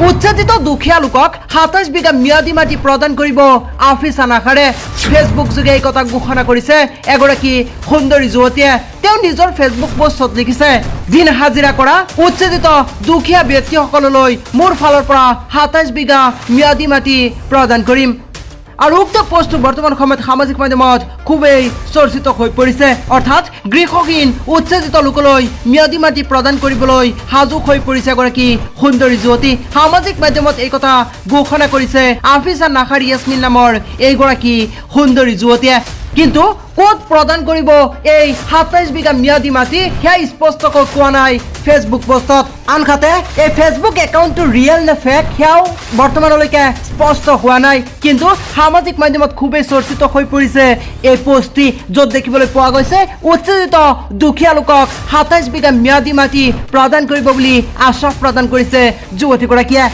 উচ্ছেদিত দুখীয়া লোকক ২৭ বিঘা ম্যাদী মাটি প্ৰদান কৰিব আফিছা নাখাৰে। ফেচবুক যোগে এই কথা ঘোষণা কৰিছে এগৰাকী সুন্দৰী যুৱতীয়ে। তেওঁ নিজৰ ফেচবুক পোষ্টত লিখিছে, দিন হাজিৰা কৰা উচ্ছেদিত দুখীয়া ব্যক্তিসকললৈ মোৰ ফালৰ পৰা ২৭ বিঘা ম্যাদী মাটি প্ৰদান কৰিম। আৰু উক্ত পোষ্টটো বৰ্তমান সময়ত সামাজিক মাধ্যমত খুবেই চৰ্চিত হৈ পৰিছে। অৰ্থাৎ গৃহহীন উচ্ছেদিত লোকলৈ ম্যাদী মাটি প্ৰদান কৰিবলৈ সাজু হৈ পৰিছে এগৰাকী সুন্দৰী যুৱতী। সামাজিক মাধ্যমত এই কথা ঘোষণা কৰিছে আফিছা নাখাৰ ইয়াসমিন নামৰ এইগৰাকী সুন্দৰী যুৱতীয়ে। কিন্তু ক'ত প্ৰদান কৰিব এই ২৭ বিঘা ম্যাদী মাটি সেয়া স্পষ্টকৈ কোৱা নাই ফেচবুক পোষ্টত। আনহাতে এই ফেচবুক একাউণ্টটো ৰিয়েল নে ফেক সেয়াও বৰ্তমানলৈকে স্পষ্ট হোৱা নাই। কিন্তু সামাজিক মাধ্যমত খুবেই চৰ্চিত হৈ পৰিছে এই পোষ্টটি, য'ত দেখিবলৈ পোৱা গৈছে উচ্ছেদিত দুখীয়া লোকক ২৭ বিঘা ম্যাদী মাটি প্ৰদান কৰিব বুলি আশ্বাস প্ৰদান কৰিছে যুৱতীগৰাকীয়ে।